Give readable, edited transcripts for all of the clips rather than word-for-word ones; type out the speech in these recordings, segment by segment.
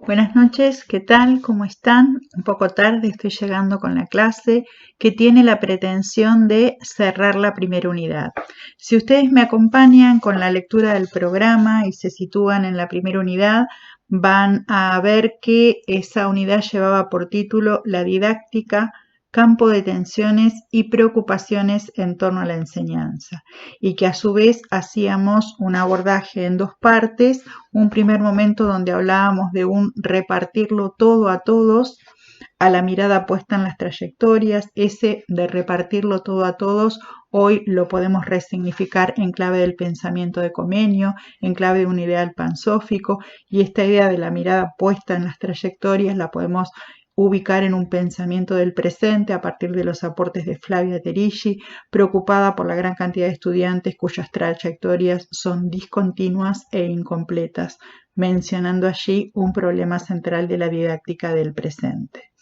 Buenas noches, ¿qué tal? ¿Cómo están? Un poco tarde estoy llegando con la clase que tiene la pretensión de cerrar la primera unidad. Si ustedes me acompañan con la lectura del programa y se sitúan en la primera unidad, van a ver que esa unidad llevaba por título La didáctica, campo de tensiones y preocupaciones en torno a la enseñanza, y que a su vez hacíamos un abordaje en dos partes. Un primer momento donde hablábamos de un repartirlo todo a todos, a la mirada puesta en las trayectorias. Ese de repartirlo todo a todos hoy lo podemos resignificar en clave del pensamiento de Comenio, en clave de un ideal pansófico, y esta idea de la mirada puesta en las trayectorias la podemos ubicar en un pensamiento del presente a partir de los aportes de Flavia Terigi, preocupada por la gran cantidad de estudiantes cuyas trayectorias son discontinuas e incompletas, mencionando allí un problema central de la didáctica del presente.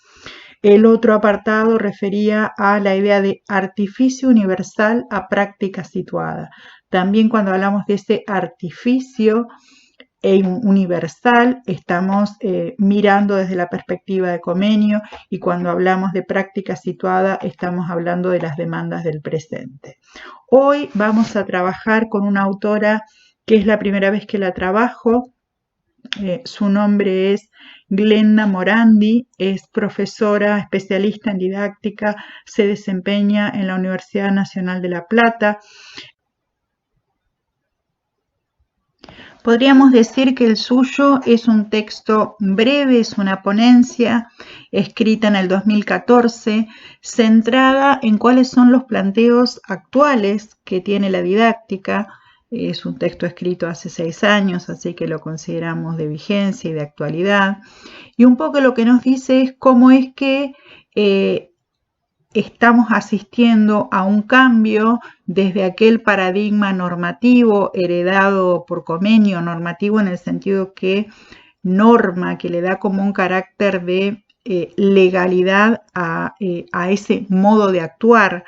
El otro apartado refería a la idea de artificio universal a práctica situada. También cuando hablamos de ese artificio universal, estamos mirando desde la perspectiva de Comenio, y cuando hablamos de práctica situada estamos hablando de las demandas del presente. Hoy vamos a trabajar con una autora que es la primera vez que la trabajo. Su nombre es Glenda Morandi, es profesora especialista en didáctica, se desempeña en la Universidad Nacional de La Plata. Podríamos decir que el suyo es un texto breve, es una ponencia escrita en el 2014, centrada en cuáles son los planteos actuales que tiene la didáctica. Es un texto escrito hace 6 años, así que lo consideramos de vigencia y de actualidad. Y un poco lo que nos dice es cómo es que estamos asistiendo a un cambio desde aquel paradigma normativo heredado por Comenio, normativo en el sentido que norma, que le da como un carácter de legalidad a ese modo de actuar,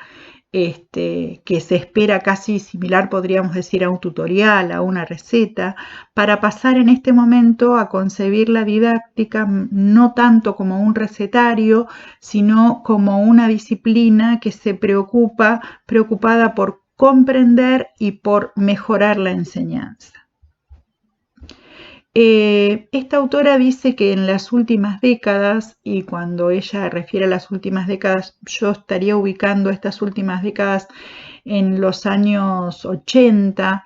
que se espera casi similar, podríamos decir, a un tutorial, a una receta, para pasar en este momento a concebir la didáctica no tanto como un recetario, sino como una disciplina que se preocupada por comprender y por mejorar la enseñanza. Esta autora dice que en las últimas décadas, y cuando ella refiere a las últimas décadas, yo estaría ubicando estas últimas décadas en los años 80,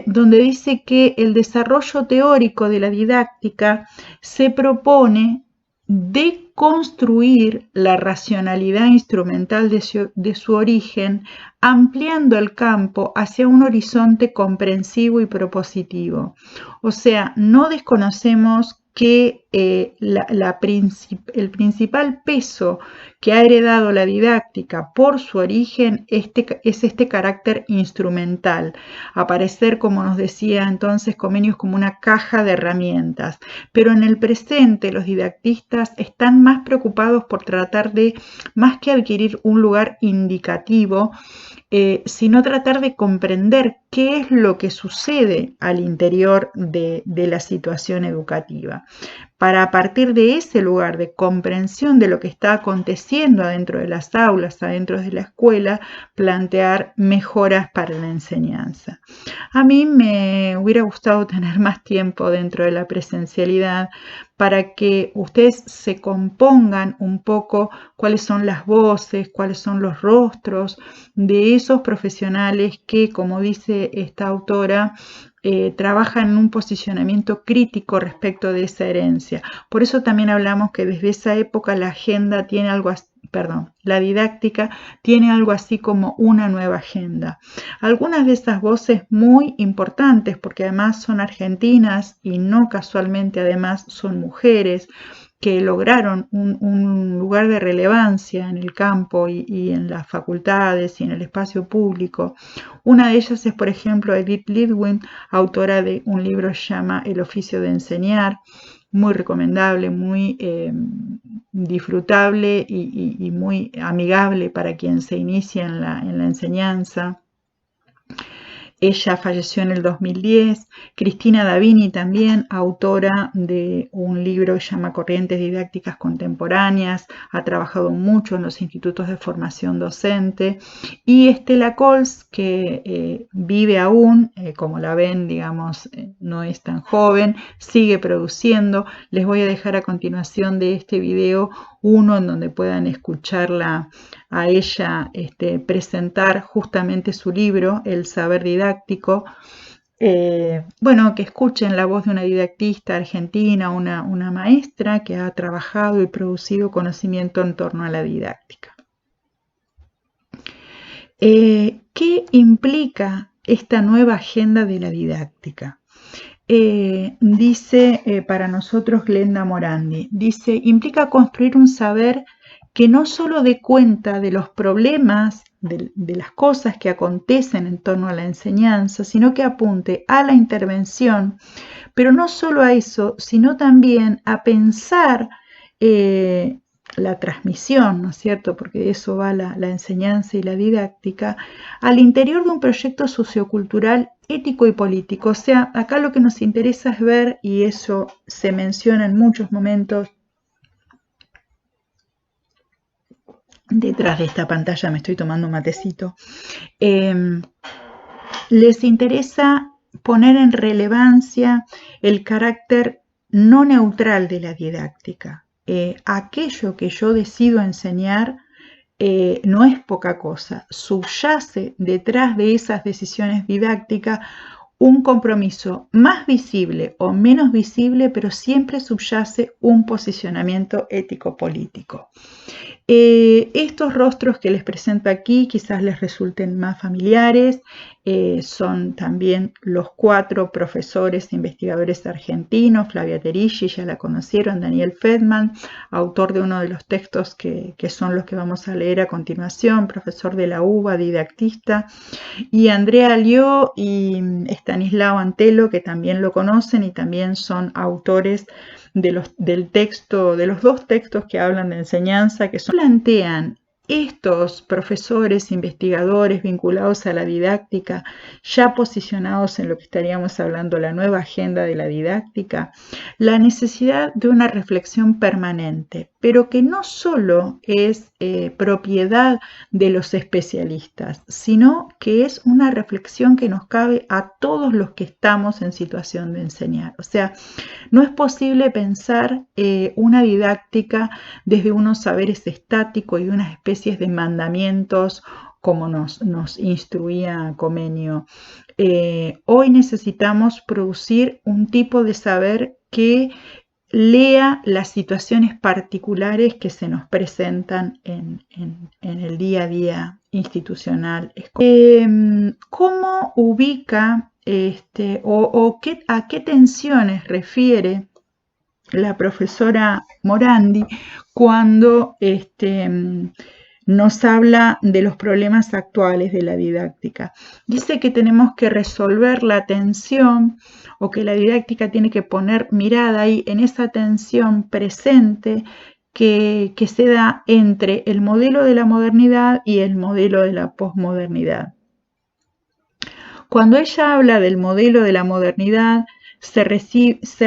donde dice que el desarrollo teórico de la didáctica se propone deconstruir la racionalidad instrumental de su origen, ampliando el campo hacia un horizonte comprensivo y propositivo. O sea, no desconocemos que el principal peso que ha heredado la didáctica por su origen es este carácter instrumental, aparecer, como nos decía entonces Comenius, como una caja de herramientas. Pero en el presente los didactistas están más preocupados por tratar de, más que adquirir un lugar indicativo, sino tratar de comprender qué es lo que sucede al interior de la situación educativa, para a partir de ese lugar de comprensión de lo que está aconteciendo adentro de las aulas, adentro de la escuela, plantear mejoras para la enseñanza. A mí me hubiera gustado tener más tiempo dentro de la presencialidad para que ustedes se compongan un poco cuáles son las voces, cuáles son los rostros de esos profesionales que, como dice esta autora, trabajan en un posicionamiento crítico respecto de esa herencia. Por eso también hablamos que desde esa época la agenda tiene algo así, la didáctica tiene algo así como una nueva agenda. Algunas de esas voces muy importantes, porque además son argentinas y no casualmente además son mujeres, que lograron un lugar de relevancia en el campo y en las facultades y en el espacio público. Una de ellas es, por ejemplo, Edith Lidwin, autora de un libro que se llama El oficio de enseñar, muy recomendable, muy disfrutable y muy amigable para quien se inicia en la enseñanza. Ella falleció en el 2010. Cristina Davini también, autora de un libro que se llama Corrientes Didácticas Contemporáneas, ha trabajado mucho en los institutos de formación docente. Y Estela Cols, que vive aún, como la ven, digamos, no es tan joven, sigue produciendo. Les voy a dejar a continuación de este video uno en donde puedan escucharla a ella presentar justamente su libro, El Saber Didáctico. Bueno, que escuchen la voz de una didactista argentina, una maestra que ha trabajado y producido conocimiento en torno a la didáctica. ¿Qué implica esta nueva agenda de la didáctica? Dice para nosotros Glenda Morandi, dice, implica construir un saber que no solo dé cuenta de los problemas, de las cosas que acontecen en torno a la enseñanza, sino que apunte a la intervención, pero no solo a eso, sino también a pensar la transmisión, ¿no es cierto? Porque de eso va la enseñanza y la didáctica, al interior de un proyecto sociocultural ético y político. O sea, acá lo que nos interesa es ver, y eso se menciona en muchos momentos, detrás de esta pantalla me estoy tomando un matecito, les interesa poner en relevancia el carácter no neutral de la didáctica. Aquello que yo decido enseñar no es poca cosa, subyace detrás de esas decisiones didácticas un compromiso más visible o menos visible, pero siempre subyace un posicionamiento ético-político. Estos rostros que les presento aquí quizás les resulten más familiares, son también los 4 profesores e investigadores argentinos, Flavia Terici, ya la conocieron, Daniel Feldman, autor de uno de los textos que son los que vamos a leer a continuación, profesor de la UBA, didactista, y Andrea Alió y Estanislao Antelo, que también lo conocen y también son autores de los 2 textos que hablan de enseñanza, que plantean estos profesores, investigadores vinculados a la didáctica, ya posicionados en lo que estaríamos hablando, la nueva agenda de la didáctica, la necesidad de una reflexión permanente, pero que no solo es propiedad de los especialistas, sino que es una reflexión que nos cabe a todos los que estamos en situación de enseñar. O sea, no es posible pensar una didáctica desde unos saberes estáticos y unas especies de mandamientos como nos instruía Comenio. Hoy necesitamos producir un tipo de saber que lea las situaciones particulares que se nos presentan en el día a día institucional. ¿Cómo ubica a qué tensiones refiere la profesora Morandi cuando nos habla de los problemas actuales de la didáctica? Dice que tenemos que resolver la tensión, o que la didáctica tiene que poner mirada ahí en esa tensión presente que se da entre el modelo de la modernidad y el modelo de la posmodernidad. Cuando ella habla del modelo de la modernidad, se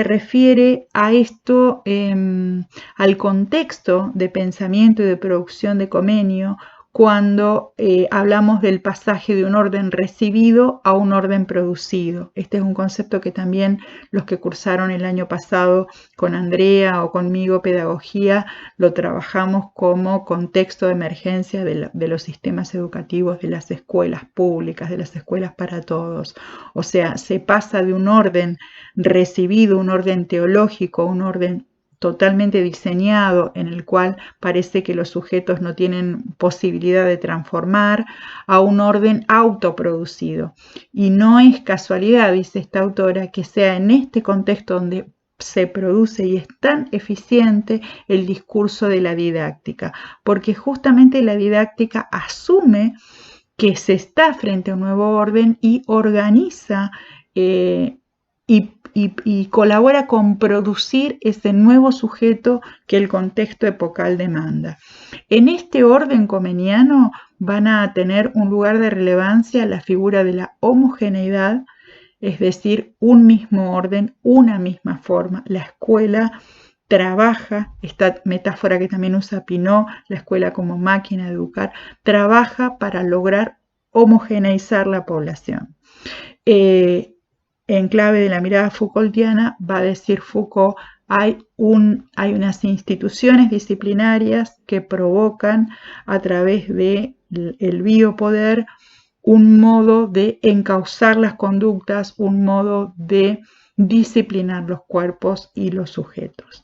refiere a esto, al contexto de pensamiento y de producción de Comenio, cuando hablamos del pasaje de un orden recibido a un orden producido. Este es un concepto que también los que cursaron el año pasado con Andrea o conmigo pedagogía lo trabajamos como contexto de emergencia de los sistemas educativos, de las escuelas públicas, de las escuelas para todos. O sea, se pasa de un orden recibido, un orden teológico, un orden totalmente diseñado en el cual parece que los sujetos no tienen posibilidad de transformar, a un orden autoproducido. Y no es casualidad, dice esta autora, que sea en este contexto donde se produce y es tan eficiente el discurso de la didáctica, porque justamente la didáctica asume que se está frente a un nuevo orden y organiza y colabora con producir ese nuevo sujeto que el contexto epocal demanda. En este orden comeniano van a tener un lugar de relevancia la figura de la homogeneidad, es decir, un mismo orden, una misma forma. La escuela trabaja, esta metáfora que también usa Pinot, la escuela como máquina de educar, trabaja para lograr homogeneizar la población. En clave de la mirada Foucaultiana, va a decir Foucault, hay unas instituciones disciplinarias que provocan a través del biopoder un modo de encauzar las conductas, un modo de disciplinar los cuerpos y los sujetos.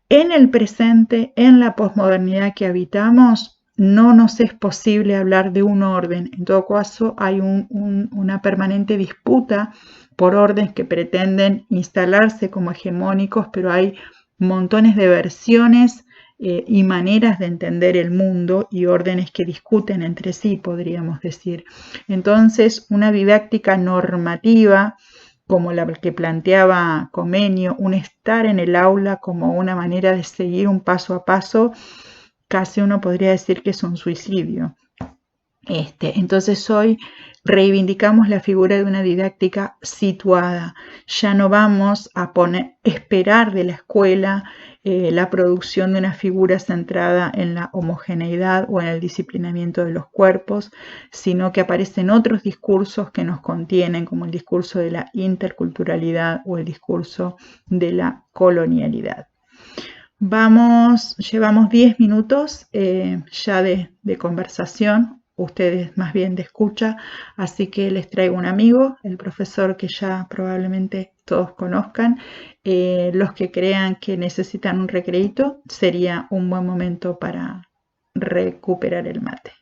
En el presente, en la posmodernidad que habitamos, no nos es posible hablar de un orden. En todo caso, hay una permanente disputa por órdenes que pretenden instalarse como hegemónicos, pero hay montones de versiones y maneras de entender el mundo y órdenes que discuten entre sí, podríamos decir. Entonces, una didáctica normativa como la que planteaba Comenio, un estar en el aula como una manera de seguir un paso a paso, casi uno podría decir que es un suicidio. Entonces hoy reivindicamos la figura de una didáctica situada. Ya no vamos a esperar de la escuela la producción de una figura centrada en la homogeneidad o en el disciplinamiento de los cuerpos, sino que aparecen otros discursos que nos contienen, como el discurso de la interculturalidad o el discurso de la colonialidad. Llevamos 10 minutos ya de conversación, ustedes más bien de escucha, así que les traigo un amigo, el profesor que ya probablemente todos conozcan. Los que crean que necesitan un recreíto, sería un buen momento para recuperar el mate.